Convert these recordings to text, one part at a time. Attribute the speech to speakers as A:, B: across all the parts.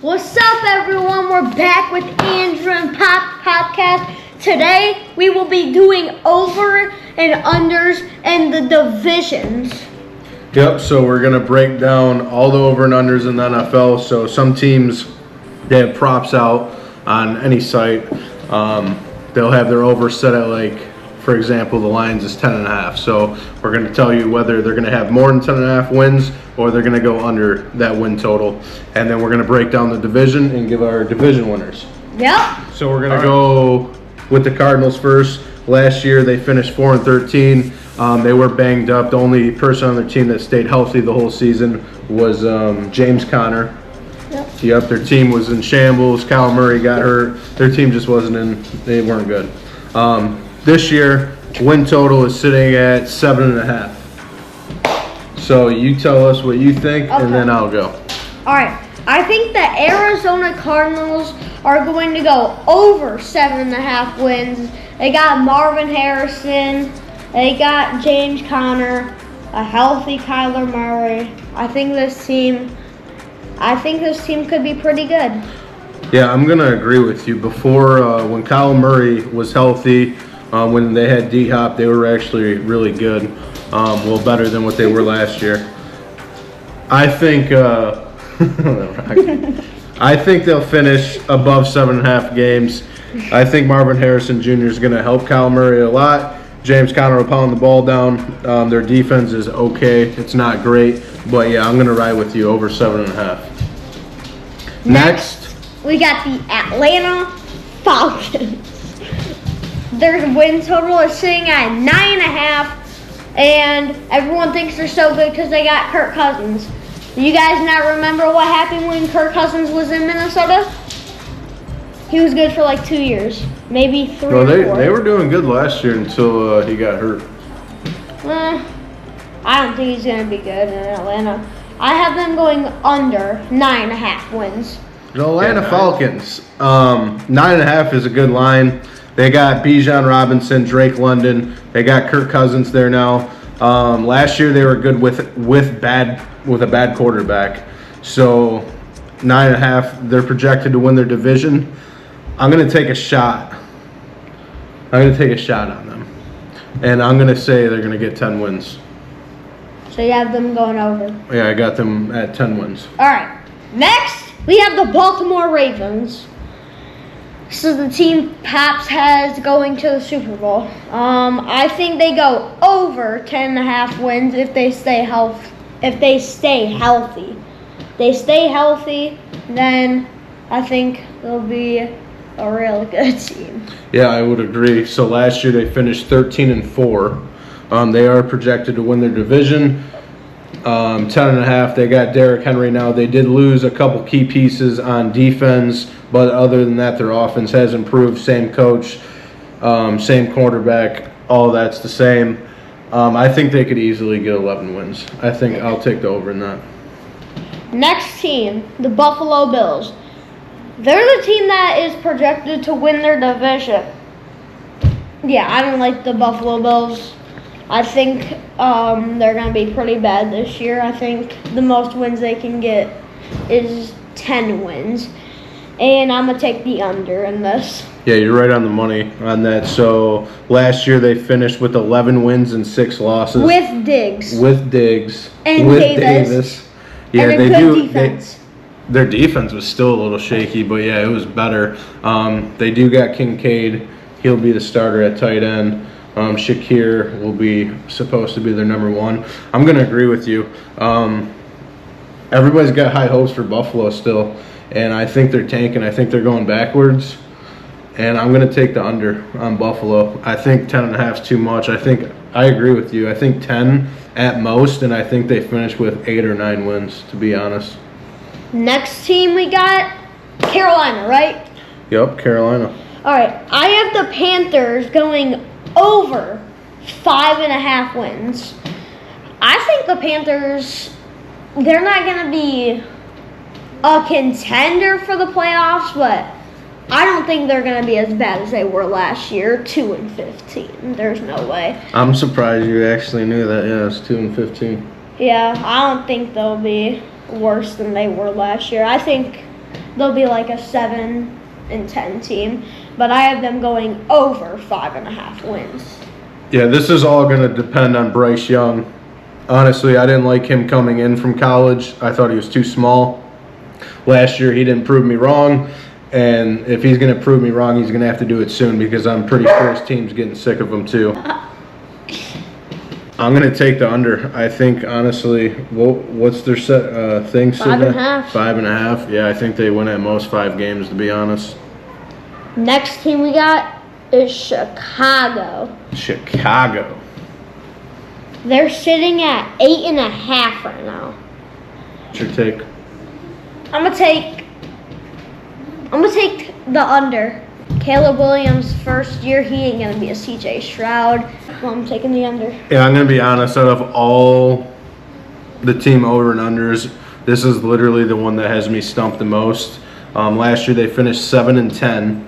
A: What's up, everyone? We're back with Andrew and Pop Podcast. Today, we will be doing over and unders and the divisions.
B: Yep, so we're going to break down all the over and unders in the NFL. So some teams, they have props out on any site. They'll have their over set at, like, for example, the Lions is 10.5. So we're going to tell you whether they're going to have more than 10.5 wins or they're going to go under that win total. And then we're going to break down the division and give our division winners.
A: Yep.
B: So we're going to go with the Cardinals first. Last year they finished 4-13. They were banged up. The only person on their team that stayed healthy the whole season was James Conner. Yep, their team was in shambles. Kyler Murray got hurt. Their team just wasn't in. They weren't good. This year, win total is sitting at 7.5. So you tell us what you think, and then I'll go.
A: All right. I think the Arizona Cardinals are going to go over 7.5 wins. They got Marvin Harrison. They got James Conner, a healthy Kyler Murray. I think this team could be pretty good.
B: Yeah, I'm going to agree with you. Before, when Kyler Murray was healthy, when they had D-Hop, they were actually really good. Well, better than what they were last year. I think I think they'll finish above 7.5 games. I think Marvin Harrison Jr. is going to help Kyler Murray a lot. James Conner will pound the ball down. Their defense is okay. It's not great. But, yeah, I'm going to ride with you over 7.5. Next,
A: we got the Atlanta Falcons. Their win total is sitting at 9.5, and everyone thinks they're so good because they got Kirk Cousins. You guys not remember what happened when Kirk Cousins was in Minnesota? He was good for like 2 years, maybe 3 or 4.
B: They were doing good last year until he got hurt.
A: I don't think he's going to be good in Atlanta. I have them going under 9.5 wins.
B: The Atlanta Falcons, 9.5 is a good line. They got Bijan Robinson, Drake London. They got Kirk Cousins there now. Last year they were good with a bad quarterback. So 9.5, they're projected to win their division. I'm going to take a shot. I'm going to take a shot on them. And I'm going to say they're going to get 10 wins.
A: So you have them going over.
B: Yeah, I got them at 10 wins.
A: All right. Next, we have the Baltimore Ravens. So the team Paps has going to the Super Bowl. I think they go over 10.5 wins if they stay healthy. If they stay healthy. Then I think they'll be a real good team.
B: Yeah, I would agree. So last year they finished 13-4. They are projected to win their division. 10.5. They got Derrick Henry now. They did lose a couple key pieces on defense, but other than that, their offense has improved. Same coach, same quarterback. All that's the same. I think they could easily get 11 wins. I think I'll take the over in that.
A: Next team, the Buffalo Bills. They're the team that is projected to win their division. Yeah, I don't like the Buffalo Bills. I think they're going to be pretty bad this year. I think the most wins they can get is 10 wins. And I'm going to take the under in this.
B: Yeah, you're right on the money on that. So last year they finished with 11 wins and 6 losses.
A: With Diggs.
B: And Davis. Yeah,
A: and a good defense.
B: Their defense was still a little shaky, but yeah, it was better. They do got Kincaid. He'll be the starter at tight end. Shakir will be supposed to be their number 1. I'm going to agree with you. Everybody's got high hopes for Buffalo still, and I think they're tanking. I think they're going backwards, and I'm going to take the under on Buffalo. I think 10.5 is too much. I agree with you. I think 10 at most, and I think they finish with 8 or 9 wins, to be honest.
A: Next team we got Carolina, right?
B: Yep, Carolina.
A: All right, I have the Panthers going over 5.5 wins. I think the Panthers, they're not going to be a contender for the playoffs, but I don't think they're going to be as bad as they were last year, 2-15. There's no way.
B: I'm surprised you actually knew that. Yeah, it's 2-15.
A: Yeah, I don't think they'll be worse than they were last year. I think they'll be like a 7-10 team. But I have them going over 5.5 wins.
B: Yeah, this is all going to depend on Bryce Young. Honestly, I didn't like him coming in from college. I thought he was too small. Last year, he didn't prove me wrong. And if he's going to prove me wrong, he's going to have to do it soon because I'm pretty sure his team's getting sick of him too. I'm going to take the under. I think, honestly, what's their thing?
A: 5.5.
B: 5.5. Yeah, I think they win at most 5 games, to be honest.
A: Next team we got is Chicago.
B: Chicago.
A: They're sitting at 8.5 right now.
B: What's your take?
A: I'm gonna take the under. Caleb Williams' first year, he ain't gonna be a CJ Stroud. Well, I'm taking the under.
B: Yeah, I'm going to be honest. Out of all the team over and unders, this is literally the one that has me stumped the most. Last year they finished 7-10.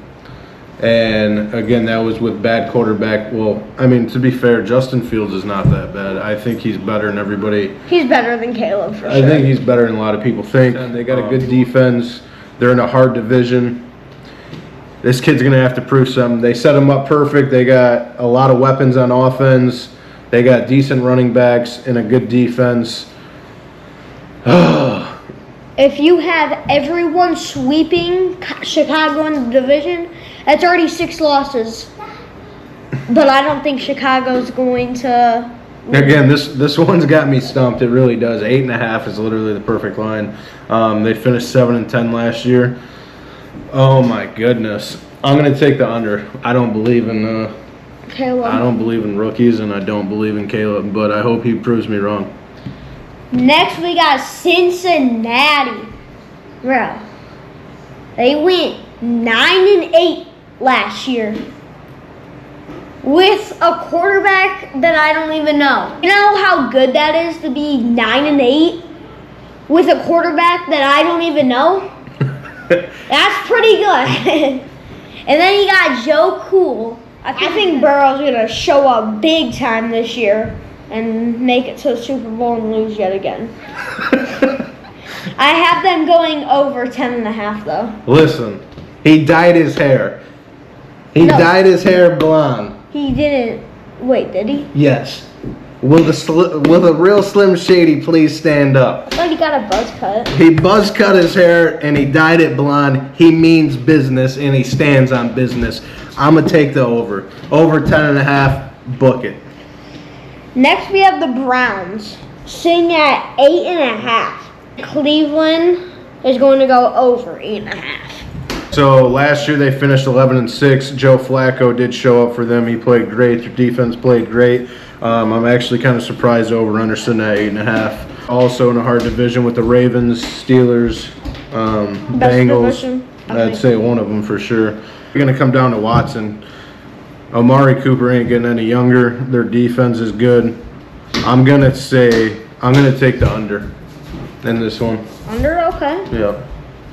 B: And again, that was with bad quarterback. Well, I mean, to be fair, Justin Fields is not that bad. I think he's better than everybody.
A: He's better than Caleb for sure.
B: I think he's better than a lot of people think. And they got a good defense. They're in a hard division. This kid's going to have to prove something. They set him up perfect. They got a lot of weapons on offense. They got decent running backs and a good defense.
A: If you have everyone sweeping Chicago in the division, that's already 6 losses. But I don't think Chicago's going to.
B: Again, this one's got me stumped. It really does. 8.5 is literally the perfect line. They finished 7-10 last year. Oh my goodness! I'm gonna take the under. I don't believe in
A: Caleb.
B: I don't believe in rookies, and I don't believe in Caleb. But I hope he proves me wrong.
A: Next, we got Cincinnati. Bro, they went 9-8 last year with a quarterback that I don't even know. You know how good that is to be 9-8 with a quarterback that I don't even know? That's pretty good. And then you got Joe Cool. I think Burrow's going to show up big time this year and make it to the Super Bowl and lose yet again. I have them going over 10.5 though.
B: Listen, he dyed his hair. He dyed his hair blonde.
A: He didn't. Wait, did he?
B: Yes. Will a real Slim Shady please stand up?
A: I thought he got a buzz cut.
B: He buzz cut his hair and he dyed it blonde. He means business and he stands on business. I'm going to take the over. Over 10.5, book it.
A: Next we have the Browns sitting at 8.5. Cleveland is going to go over 8.5.
B: So last year they finished 11-6. Joe Flacco did show up for them. He played great. Their defense played great. I'm actually kind of surprised over under sitting at 8.5. Also in a hard division with the Ravens, Steelers, Bengals.
A: Division,
B: I'd say one of them for sure. We're going to come down to Watson. Amari Cooper ain't getting any younger. Their defense is good. I'm going to take the under in this one.
A: Under, okay.
B: Yeah.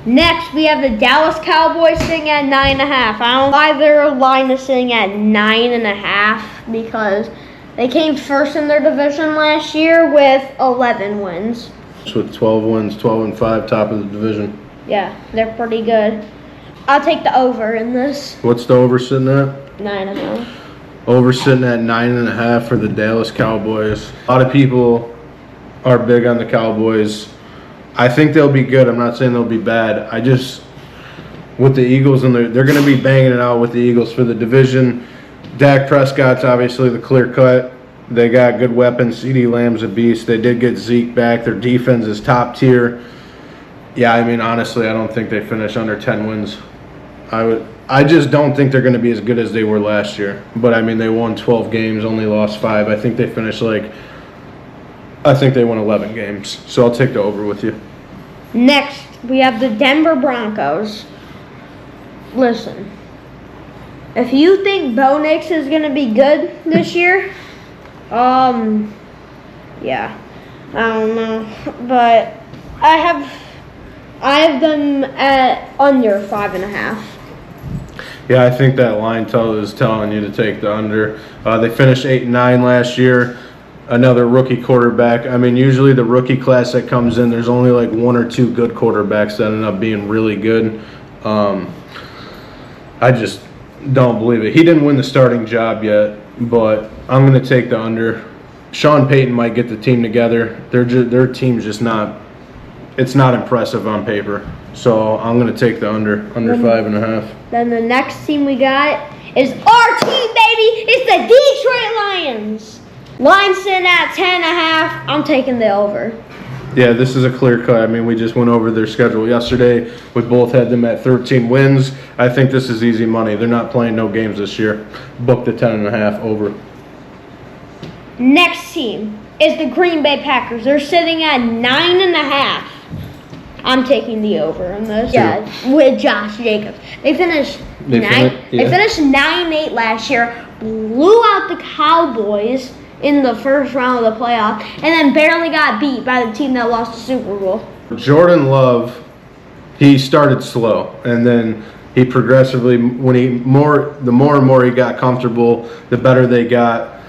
A: Next, we have the Dallas Cowboys sitting at 9.5. I don't know why their line is sitting at 9.5 because they came first in their division last year with 11 wins.
B: With 12 wins, 12-5, top of the division.
A: Yeah, they're pretty good. I'll take the over in this.
B: What's the over sitting at?
A: 9.5.
B: Over sitting at 9.5 for the Dallas Cowboys. A lot of people are big on the Cowboys. I think they'll be good. I'm not saying they'll be bad. With the Eagles, and they're going to be banging it out with the Eagles for the division. Dak Prescott's obviously the clear cut. They got good weapons. CeeDee Lamb's a beast. They did get Zeke back. Their defense is top tier. Yeah, I mean, honestly, I don't think they finish under 10 wins. I just don't think they're going to be as good as they were last year. But, I mean, they won 12 games, only lost 5. I think they finished I think they won 11 games. So I'll take the over with you.
A: Next, we have the Denver Broncos. Listen, if you think Bo Nix is going to be good this year, yeah, I don't know. But I have them at under 5.5.
B: Yeah, I think that line is telling you to take the under. They finished 8-9 last year. another rookie quarterback. I mean, usually the rookie class that comes in, there's only like one or two good quarterbacks that end up being really good. I just don't believe it. He didn't win the starting job yet, but I'm going to take the under. Sean Payton might get the team together. Their team's just not. It's not impressive on paper. So I'm going to take the under 5.5.
A: Then the next team we got is our team, baby. It's the Detroit Lions. Line sitting at 10.5. I'm taking the over.
B: Yeah, this is a clear cut. I mean, we just went over their schedule yesterday. We both had them at 13 wins. I think this is easy money. They're not playing no games this year. Book the 10.5 over.
A: Next team is the Green Bay Packers. They're sitting at 9.5. I'm taking the over on this. Yeah, with Josh Jacobs. They finished 9-8 last year. Blew out the Cowboys in the first round of the playoff, and then barely got beat by the team that lost the Super Bowl.
B: Jordan Love, he started slow, and then he progressively, the more and more he got comfortable, the better they got.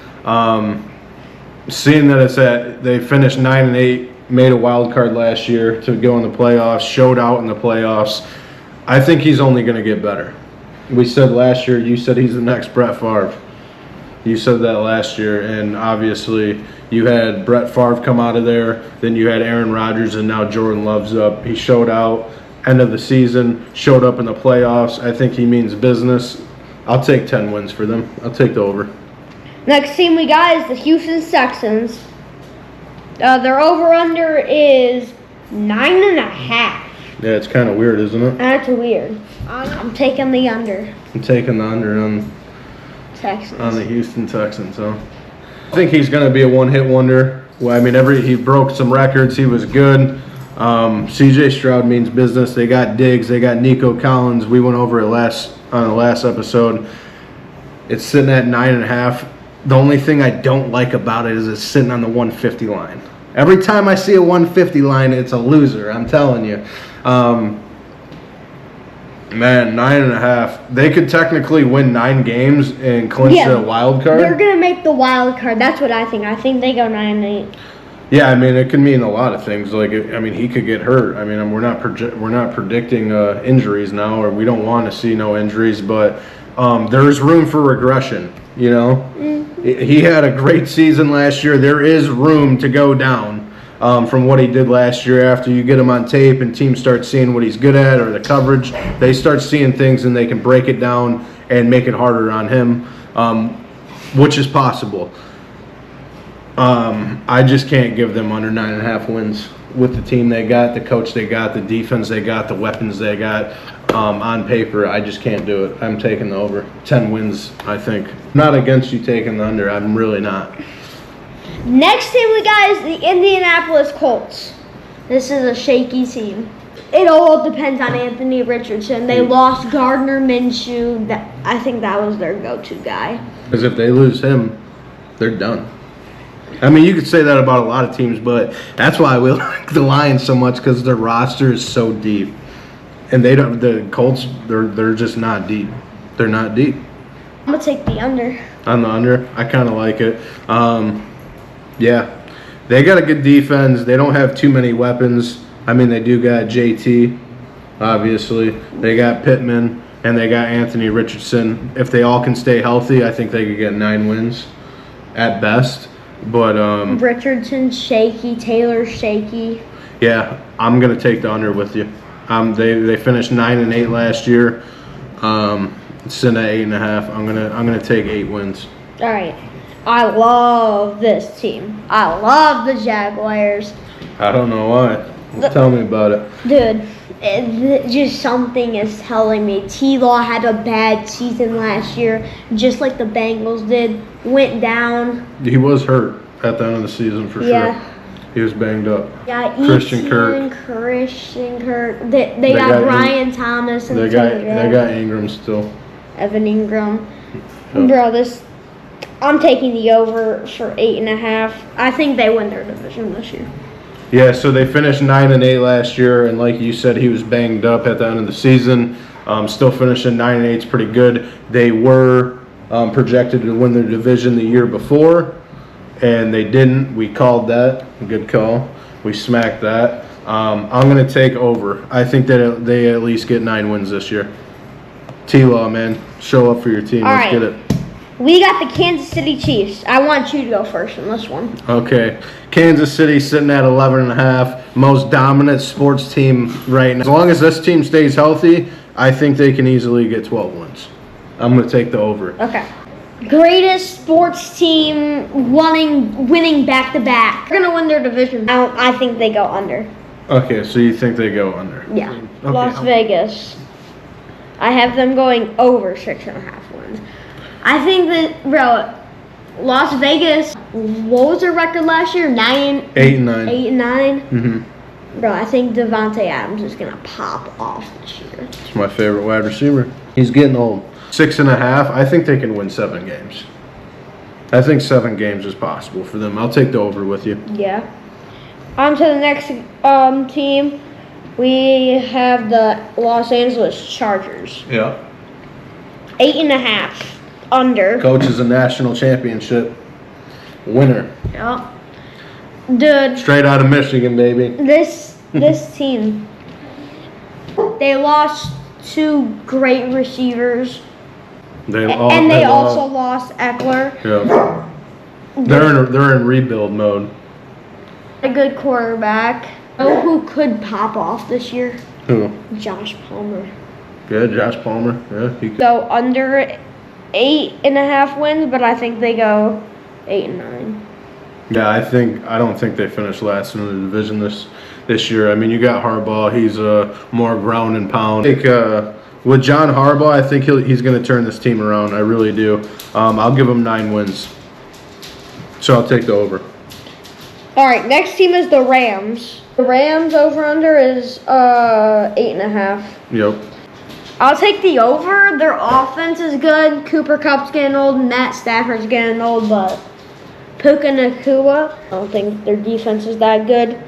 B: Seeing that they finished 9-8, made a wild card last year to go in the playoffs, showed out in the playoffs. I think he's only going to get better. We said last year, you said he's the next Brett Favre. You said that last year, and obviously you had Brett Favre come out of there, then you had Aaron Rodgers, and now Jordan Love's up. He showed out end of the season, showed up in the playoffs. I think he means business. I'll take 10 wins for them. I'll take the over.
A: Next team we got is the Houston Texans. Their over-under is 9.5.
B: Yeah, it's kind of weird, isn't it?
A: That's weird. I'm taking the under.
B: I'm taking the under on
A: Texans.
B: On the Houston Texans. So I think he's going to be a one-hit wonder. Well, I mean, he broke some records. He was good. C.J. Stroud means business. They got Diggs. They got Nico Collins. We went over it on the last episode. It's sitting at 9.5. The only thing I don't like about it is it's sitting on the 150 line. Every time I see a 150 line, it's a loser. I'm telling you. Man, 9.5. They could technically win 9 games and clinch the wild card.
A: They're gonna make the wild card. That's what I think. I think they go 9-8.
B: Yeah, I mean, it could mean a lot of things. Like, he could get hurt. I mean, we're not predicting injuries now, or we don't want to see no injuries. But there's room for regression. You know, He had a great season last year. There is room to go down. From what he did last year. After you get him on tape and teams start seeing what he's good at or the coverage, they start seeing things and they can break it down and make it harder on him, which is possible. I just can't give them under 9.5 wins with the team they got, the coach they got, the defense they got, the weapons they got. On paper, I just can't do it. I'm taking the over. 10 wins, I think. Not against you taking the under. I'm really not.
A: Next team we got is the Indianapolis Colts. This is a shaky team. It all depends on Anthony Richardson. They lost Gardner Minshew. I think that was their go-to guy.
B: Because if they lose him, they're done. I mean, you could say that about a lot of teams, but that's why we like the Lions so much, because their roster is so deep. And the Colts, they're just not deep. They're not deep.
A: I'm going to take the under.
B: On the under? I kind of like it. Yeah, they got a good defense. They don't have too many weapons. I mean, they do got JT, obviously. They got Pittman, and they got Anthony Richardson. If they all can stay healthy, I think they could get 9 wins at best. But
A: Richardson shaky, Taylor shaky.
B: Yeah, I'm gonna take the under with you. They finished 9-8 last year. Sitting at 8.5. I'm gonna take 8 wins.
A: All right. I love this team. I love the Jaguars.
B: I don't know why. Tell me about it.
A: Dude, just something is telling me. T-Law had a bad season last year, just like the Bengals did. Went down.
B: He was hurt at the end of the season for sure. He was banged up.
A: Yeah,
B: Christian Kirk.
A: They got Brian Thomas. And
B: they got Ingram still.
A: Evan Ingram.
B: Yep.
A: Bro, I'm taking the over for 8.5. I think they win their division this year.
B: Yeah, so they finished 9-8 last year, and like you said, he was banged up at the end of the season. Still finishing 9-8 is pretty good. They were projected to win their division the year before, and they didn't. We called that. Good call. We smacked that. I'm going to take over. I think that they at least get 9 wins this year. T-Law, man. Show up for your team.
A: All
B: Let's
A: right.
B: get it.
A: We got the Kansas City Chiefs. I want you to go first on this one.
B: Okay. Kansas City sitting at 11.5. Most dominant sports team right now. As long as this team stays healthy, I think they can easily get 12 wins. I'm going to take the over.
A: Okay. Greatest sports team winning back-to-back. They're going to win their division. I think they go under.
B: Okay, so you think they go under?
A: Yeah.
B: Okay.
A: Las Vegas. I have them going over 6.5 wins. I think that, bro, Las Vegas, what was their record last year? 9?
B: 8 and 9.
A: 8 and 9?
B: Mm-hmm.
A: Bro, I think Devontae Adams is going to pop off this year.
B: It's my favorite wide receiver. He's getting old. 6.5. I think they can win 7 games. I think 7 games is possible for them. I'll take the over with you.
A: Yeah. On to the next team. We have the Los Angeles Chargers.
B: Yeah.
A: 8.5 under.
B: Coach is a national championship winner.
A: Yeah. Dude,
B: Straight out of Michigan, baby.
A: this team, they lost 2 great recievers,
B: They
A: also lost Eckler.
B: Yeah. They're in rebuild mode.
A: A good quarterback. Know who could pop off this year?
B: Who?
A: Josh Palmer.
B: Yeah, Josh Palmer. Yeah, he could.
A: So under 8.5 wins, but I think they go 8 and 9.
B: Yeah, I don't think they finish last in the division this year. I mean, you got Harbaugh. He's more ground and pound. I think with John Harbaugh, I think he's going to turn this team around. I really do. I'll give him 9 wins. So I'll take the over.
A: All right, next team is the Rams. The Rams over under is 8.5.
B: Yep.
A: I'll take the over. Their offense is good. Cooper Kupp's getting old. Matt Stafford's getting old, but Puka Nacua, I don't think their defense is that good.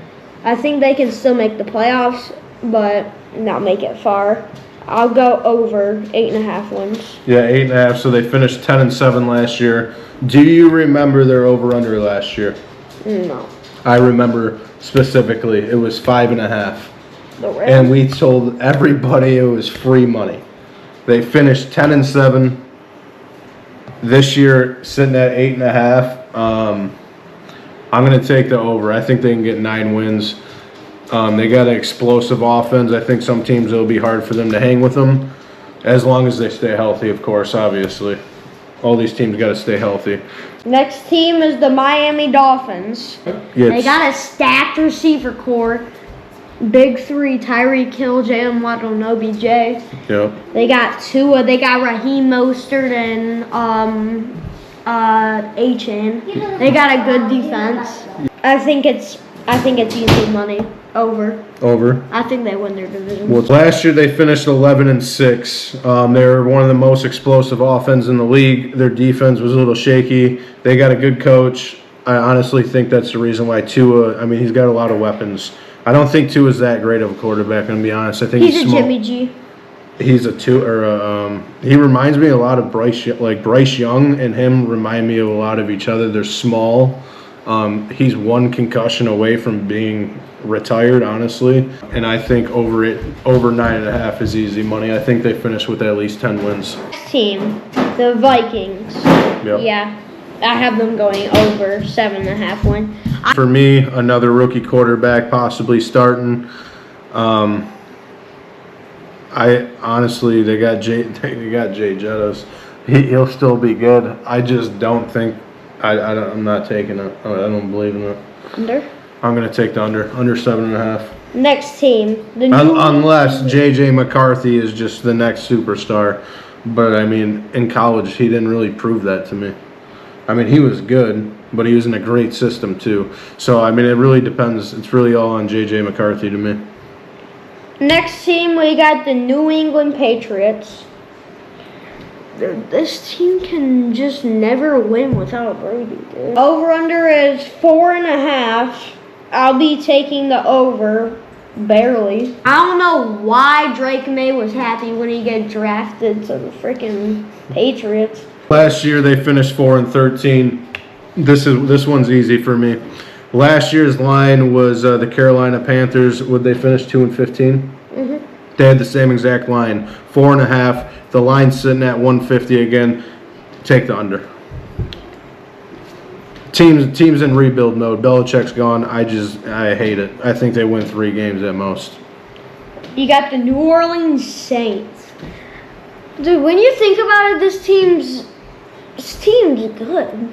A: I think they can still make the playoffs, but not make it far. I'll go over 8.5 wins.
B: Yeah, 8.5. So they finished 10-7 last year. Do you remember their over/under last year?
A: No.
B: I remember specifically. It was 5.5.
A: The Rams.
B: And we told everybody it was free money. They finished 10-7. This year, sitting at 8.5. I'm going to take the over. I think they can get 9 wins. They got an explosive offense. I think some teams, it'll be hard for them to hang with them. As long as they stay healthy, of course, obviously. All these teams got to stay healthy.
A: Next team is the Miami Dolphins. They got a stacked receiver core. Big 3, Tyreek Hill, Jalen Waddle, and OBJ.
B: Yep.
A: They got Tua. They got Raheem Mostert and A-Chain. They got a good defense. I think it's easy money. Over.
B: Over.
A: I think they win their division.
B: Well, last year they finished 11-6. They were one of the most explosive offenses in the league. Their defense was a little shaky. They got a good coach. I honestly think that's the reason why Tua. I mean, he's got a lot of weapons. I don't think Tua's that great of a quarterback. I'm gonna be honest. I think
A: He's a
B: small.
A: Jimmy G.
B: He's a he reminds me a lot of Bryce Young and him remind me of a lot of each other. They're small. He's 1 concussion away from being retired, honestly. And I think over 9.5 is easy money. I think they finish with at least 10 wins.
A: Next team, the Vikings.
B: Yep.
A: Yeah, I have them going over 7.5 win.
B: For me, another rookie quarterback possibly starting. I honestly, they got Jay Jettis. He'll still be good. I just don't think. I'm not taking it. I don't believe in it.
A: Under.
B: I'm gonna take the under 7.5.
A: Next team, the
B: Unless JJ McCarthy is just the next superstar. But I mean, in college, he didn't really prove that to me. I mean, he was good, but he was in a great system too. So I mean, it really depends. It's really all on JJ McCarthy to me.
A: Next team, we got the New England Patriots. This team can just never win without Brady, dude. Over-under is 4.5. I'll be taking the over, barely. I don't know why Drake May was happy when he got drafted to the freaking Patriots.
B: Last year they finished 4-13. This one's easy for me. Last year's line was the Carolina Panthers. Would they finish 2-15? They had the same exact line, 4.5. The line's sitting at 150 again. Take the under. Teams in rebuild mode. Belichick's gone. I hate it. I think they win 3 games at most.
A: You got the New Orleans Saints. Dude, when you think about it, this team's good.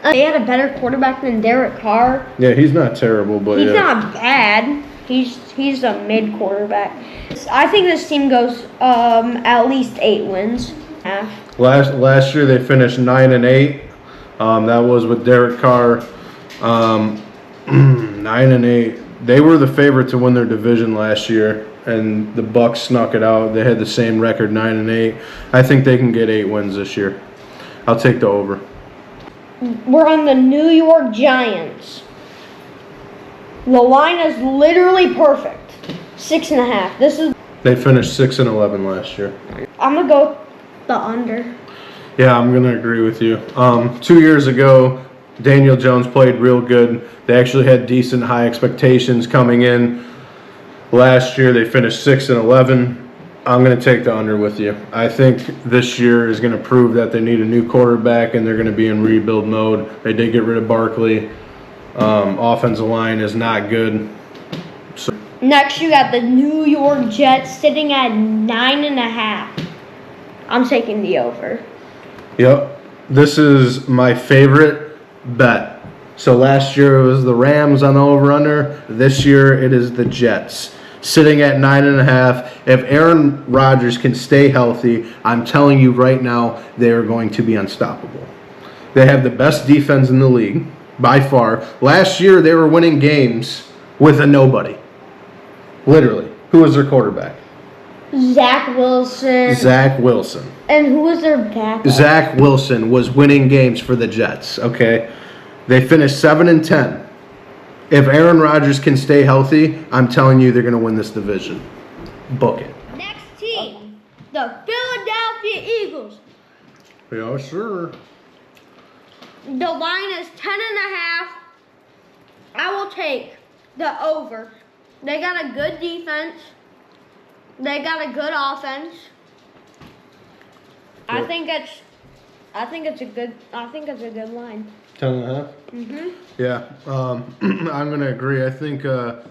A: They had a better quarterback than Derek Carr.
B: Yeah, he's not terrible, but
A: He's not bad. He's a mid quarterback. I think this team goes at least 8 wins.
B: Last year they finished 9-8. That was with Derek Carr. 9-8. They were the favorite to win their division last year, and the Bucs snuck it out. They had the same record, 9-8. I think they can get 8 wins this year. I'll take the over.
A: We're on the New York Giants. The line is literally perfect. 6.5.
B: They finished 6-11 last year.
A: I'm gonna go the under.
B: Yeah, I'm gonna agree with you. 2 years ago, Daniel Jones played real good. They actually had decent high expectations coming in. Last year they finished 6-11. I'm going to take the under with you. I think this year is going to prove that they need a new quarterback and they're going to be in rebuild mode. They did get rid of Barkley. Offensive line is not good. So.
A: Next, you got the New York Jets sitting at 9.5. I'm taking the over.
B: Yep. This is my favorite bet. So last year it was the Rams on the over-under. This year it is the Jets. Sitting at 9.5. If Aaron Rodgers can stay healthy, I'm telling you right now, they are going to be unstoppable. They have the best defense in the league, by far. Last year, they were winning games with a nobody. Literally. Who was their quarterback?
A: Zach Wilson.
B: Zach Wilson.
A: And who was their backup?
B: Zach Wilson was winning games for the Jets, okay? They finished 7-10. If Aaron Rodgers can stay healthy, I'm telling you they're going to win this division. Book it.
A: Next team, the Philadelphia Eagles.
B: Yeah, sure.
A: The line is 10.5. I will take the over. They got a good defense. They got a good offense. I think it's a good line.
B: 10.5? Yeah, I'm going to agree. I think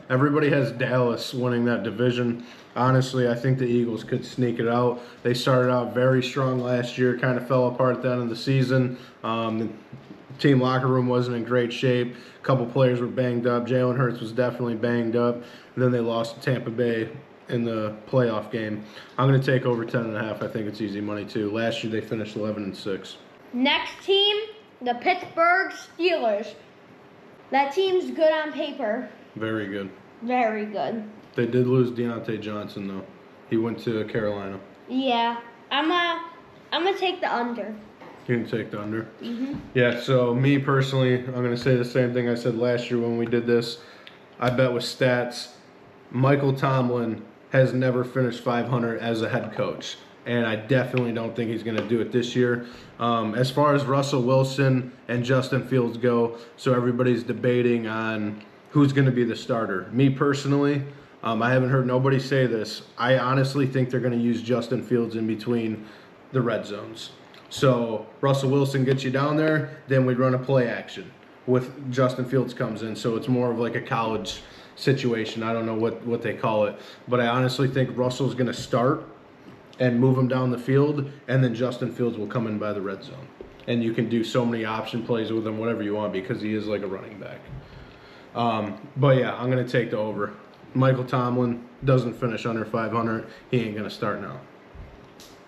B: everybody has Dallas winning that division. Honestly, I think the Eagles could sneak it out. They started out very strong last year, kind of fell apart at the end of the season. The team locker room wasn't in great shape. A couple players were banged up. Jalen Hurts was definitely banged up. And then they lost to Tampa Bay in the playoff game. I'm going to take over 10.5. I think it's easy money, too. Last year, they finished 11-6.
A: Next team, the Pittsburgh Steelers. That team's good on paper.
B: Very good.
A: Very good.
B: They did lose Deontay Johnson, though. He went to Carolina.
A: Yeah, I'm gonna take the under.
B: You can take the under? Yeah, so me personally, I'm going to say the same thing I said last year when we did this. I bet with stats, Michael Tomlin has never finished 500 as a head coach. And I definitely don't think he's going to do it this year. As far as Russell Wilson and Justin Fields go, so everybody's debating on who's going to be the starter. Me personally, I haven't heard nobody say this. I honestly think they're going to use Justin Fields in between the red zones. So Russell Wilson gets you down there, then we run a play action with Justin Fields comes in. So it's more of like a college situation. I don't know what they call it. But I honestly think Russell's going to start and move him down the field, and then Justin Fields will come in by the red zone. And you can do so many option plays with him, whatever you want, because he is like a running back. But yeah, I'm going to take the over. Michael Tomlin doesn't finish under 500. He ain't going to start now.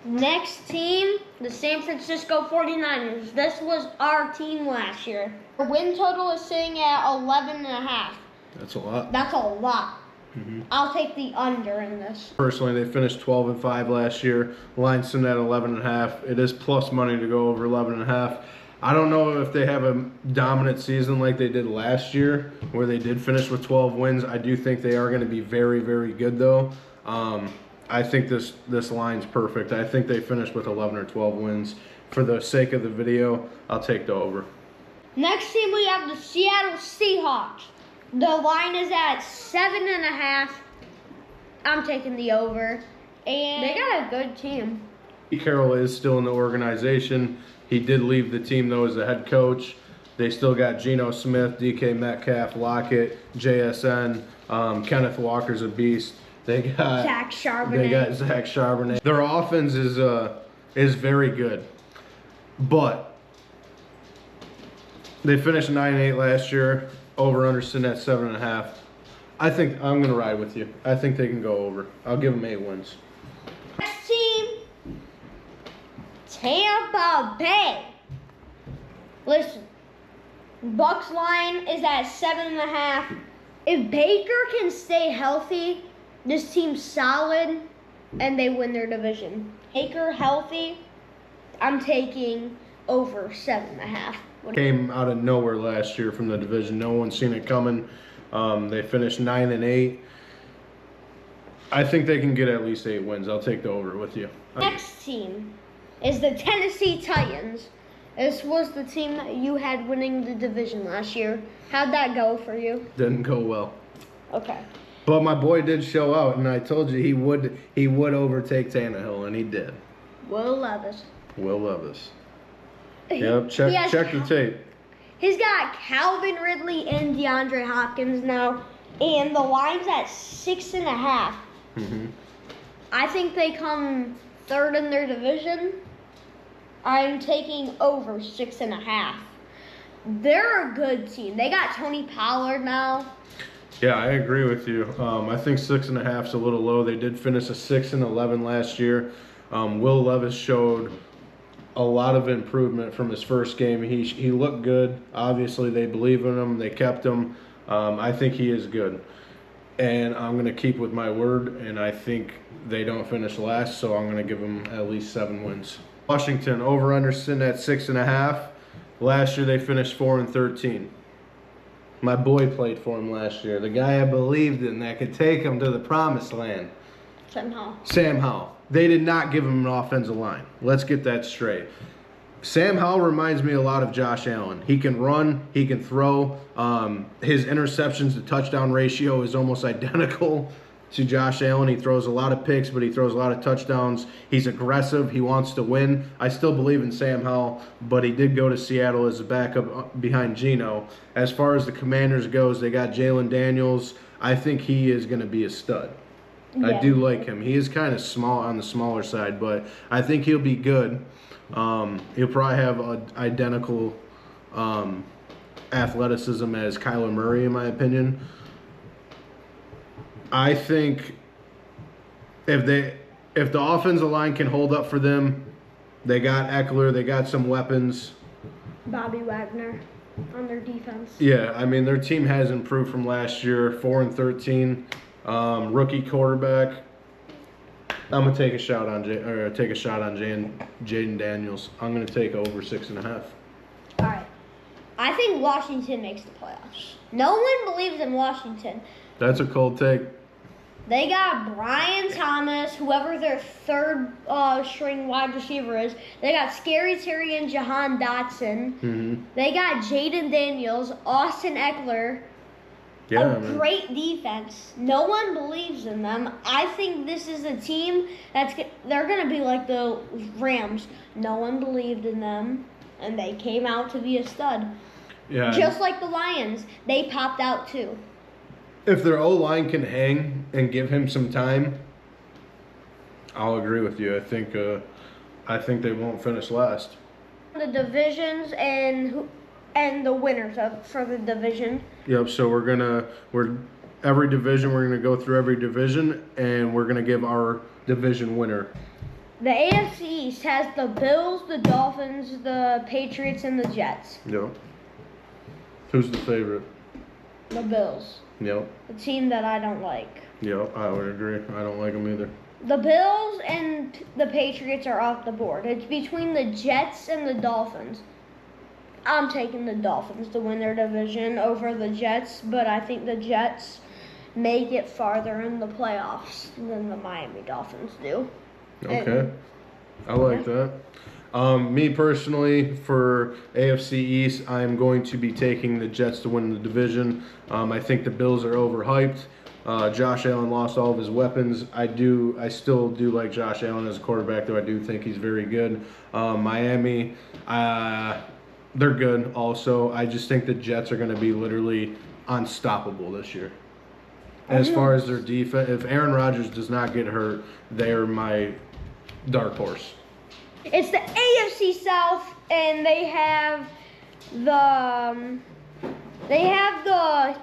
A: Next team, the San Francisco 49ers. This was our team last year. Our win total is sitting at 11.5.
B: That's a lot.
A: That's a lot. I'll take the under in this.
B: Personally, they finished 12-5 last year. Line's sitting at 11.5. It is plus money to go over 11.5. I don't know if they have a dominant season like they did last year, where they did finish with 12 wins. I do think they are going to be very, very good, though. I think this line's perfect. I think they finished with 11 or 12 wins. For the sake of the video, I'll take the over.
A: Next team, we have the Seattle Seahawks. The line is at 7.5. I'm taking the over. And they got a good team.
B: Pete Carroll is still in the organization. He did leave the team, though, as the head coach. They still got Geno Smith, DK Metcalf, Lockett, JSN. Kenneth Walker's a beast. They got
A: Zach Charbonnet.
B: They got Zach Charbonnet. Their offense is very good, but they finished 9-8 last year. Over under sitting at 7.5. I think I'm gonna ride with you. I think they can go over. I'll give them 8 wins.
A: Next team, Tampa Bay. Listen, Bucks line is at 7.5. If Baker can stay healthy, this team's solid, and they win their division. Baker healthy, I'm taking over 7.5.
B: Came out of nowhere last year from the division. No one's seen it coming. They finished 9-8. I think they can get at least 8 wins. I'll take the over with you.
A: Next team is the Tennessee Titans. This was the team that you had winning the division last year. How'd that go for you?
B: Didn't go well.
A: Okay.
B: But my boy did show out, and I told you he would overtake Tannehill, and he did.
A: Will Levis.
B: Will Levis. Yep, check the tape.
A: He's got Calvin Ridley and DeAndre Hopkins now, and the line's at 6.5.
B: Mm-hmm.
A: I think they come third in their division. I'm taking over 6.5. They're a good team. They got Tony Pollard now.
B: Yeah, I agree with you. I think 6.5 is a little low. They did finish a 6-11 last year. Will Levis showed a lot of improvement from his first game. He looked good. Obviously, they believe in him. They kept him. I think he is good. And I'm going to keep with my word, and I think they don't finish last, so I'm going to give them at least 7 wins. Washington, over-under sitting at 6.5. Last year, they finished 4-13. My boy played for him last year. The guy I believed in that could take him to the promised land.
A: Sam
B: Howell. They did not give him an offensive line. Let's get that straight. Sam Howell reminds me a lot of Josh Allen. He can run. He can throw. His interceptions to touchdown ratio is almost identical to Josh Allen. He throws a lot of picks, but he throws a lot of touchdowns. He's aggressive. He wants to win. I still believe in Sam Howell, but he did go to Seattle as a backup behind Geno. As far as the Commanders goes, they got Jalen Daniels. I think he is going to be a stud.
A: Yeah.
B: I do like him. He is kind of small on the smaller side, but I think he'll be good. He'll probably have identical athleticism as Kyler Murray, in my opinion. I think if the offensive line can hold up for them, they got Eckler, they got some weapons.
A: Bobby Wagner on their defense.
B: Yeah, I mean their team has improved from last year, 4-13. Rookie quarterback. I'm gonna take a shot on Jaden Daniels. I'm gonna take over 6.5.
A: All right. I think Washington makes the playoffs. No one believes in Washington.
B: That's a cold take.
A: They got Brian Thomas, whoever their third string wide receiver is. They got Scary Terry and Jahan Dotson.
B: Mm-hmm.
A: They got Jaden Daniels, Austin Eckler.
B: Yeah,
A: a great defense. No one believes in them. I think this is a team they're going to be like the Rams. No one believed in them, and they came out to be a stud.
B: Yeah.
A: Just like the Lions, they popped out too.
B: If their O-line can hang and give him some time, I'll agree with you. I think they won't finish last.
A: The divisions and the winners for the division.
B: Yep. So every division. We're gonna go through every division, and we're gonna give our division winner.
A: The AFC East has the Bills, the Dolphins, the Patriots, and the Jets.
B: Yep. Who's the favorite?
A: The Bills.
B: Yep.
A: The team that I don't like.
B: Yep, I would agree. I don't like them either.
A: The Bills and the Patriots are off the board. It's between the Jets and the Dolphins. I'm taking the Dolphins to win their division over the Jets, but I think the Jets may get farther in the playoffs than the Miami Dolphins do.
B: Okay. I like that. Me personally, for AFC East, I'm going to be taking the Jets to win the division. I think the Bills are overhyped. Josh Allen lost all of his weapons. I still do like Josh Allen as a quarterback, though I do think he's very good. Miami, they're good also. I just think the Jets are going to be literally unstoppable this year. As far as their defense, if Aaron Rodgers does not get hurt, they're my dark horse.
A: It's the AFC South, and they have the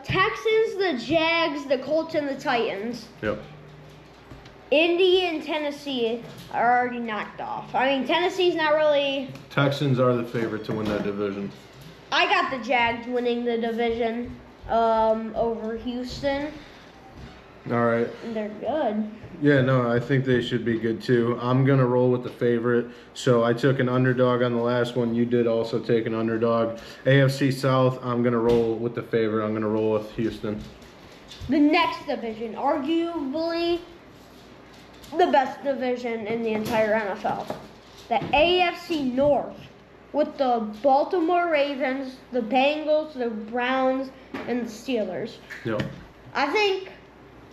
A: Texans, the Jags, the Colts, and the Titans.
B: Yep.
A: Indy and Tennessee are already knocked off. I mean, Tennessee's not really.
B: Texans are the favorite to win that division.
A: I got the Jags winning the division over Houston.
B: All right.
A: They're good.
B: Yeah, no, I think they should be good too. I'm going to roll with the favorite. So I took an underdog on the last one. You did also take an underdog. AFC South, I'm going to roll with the favorite. I'm going to roll with Houston.
A: The next division, arguably the best division in the entire NFL. The AFC North, with the Baltimore Ravens, the Bengals, the Browns, and the Steelers.
B: Yep.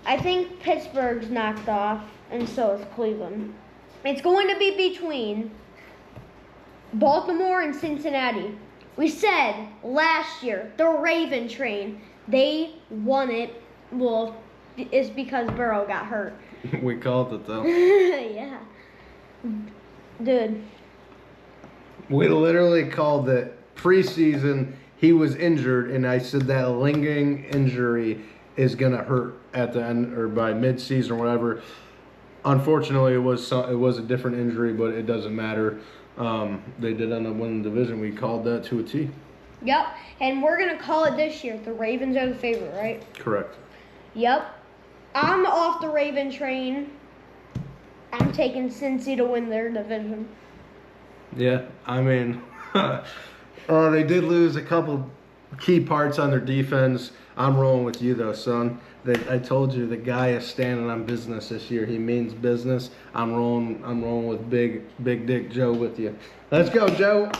A: I think Pittsburgh's knocked off, and so is Cleveland. It's going to be between Baltimore and Cincinnati. We said last year, the Raven train, they won it. Well, it's because Burrow got hurt.
B: We called it though.
A: Yeah. Dude.
B: We literally called it preseason. He was injured, and I said that lingering injury is going to hurt at the end or by mid-season or whatever. Unfortunately, it was a different injury, but it doesn't matter. They did end up winning the division. We called that to a T.
A: Yep. And we're going to call it this year. The Ravens are the favorite, right?
B: Correct.
A: Yep. I'm off the Raven train. I'm taking Cincy to win their division.
B: Yeah, I mean, they did lose a couple key parts on their defense. I'm rolling with you though, son. I told you the guy is standing on business this year. He means business. I'm rolling with Big Dick Joe with you. Let's go, Joe.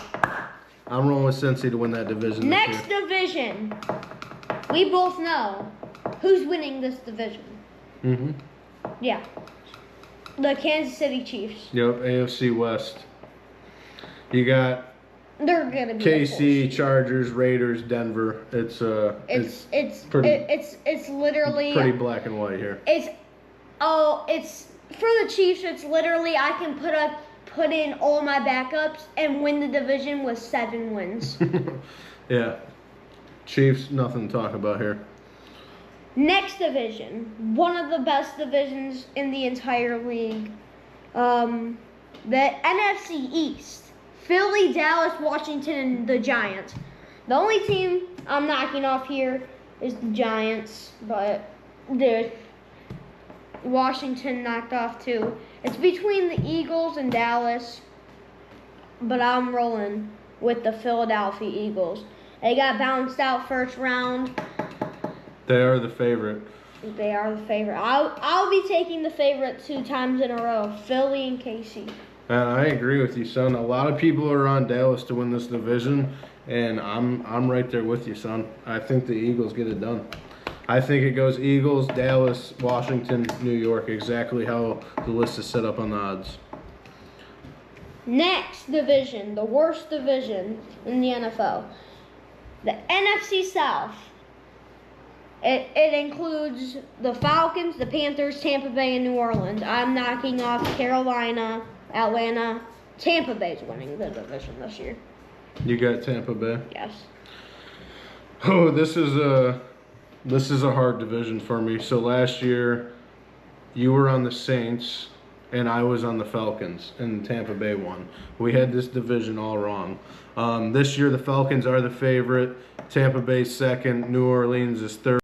B: I'm rolling with Cincy to win that division.
A: Next division. We both know who's winning this division.
B: Mm-hmm.
A: Yeah. The Kansas City Chiefs.
B: Yep, AFC West. You got
A: They're gonna be
B: KC, Chargers, Raiders, Denver. It's
A: literally
B: pretty black and white here.
A: It's for the Chiefs. It's literally I can put in all my backups and win the division with 7 wins.
B: Yeah, Chiefs, nothing to talk about here.
A: Next division, one of the best divisions in the entire league, the NFC East. Philly, Dallas, Washington, and the Giants. The only team I'm knocking off here is the Giants, but the Washington knocked off too. It's between the Eagles and Dallas, but I'm rolling with the Philadelphia Eagles. They got bounced out first round.
B: They are the favorite.
A: They are the favorite. I'll be taking the favorite 2 times in a row, Philly and KC.
B: I agree with you, son. A lot of people are on Dallas to win this division, and I'm right there with you, son. I think the Eagles get it done. I think it goes Eagles, Dallas, Washington, New York, exactly how the list is set up on the odds.
A: Next division, the worst division in the NFL, the NFC South. It includes the Falcons, the Panthers, Tampa Bay, and New Orleans. I'm knocking off Carolina, Atlanta. Tampa Bay's winning the division this year.
B: You got Tampa Bay?
A: Yes.
B: Oh, this is a hard division for me. So last year, you were on the Saints, and I was on the Falcons, and Tampa Bay won. We had this division all wrong. This year, the Falcons are the favorite. Tampa Bay second. New Orleans is third.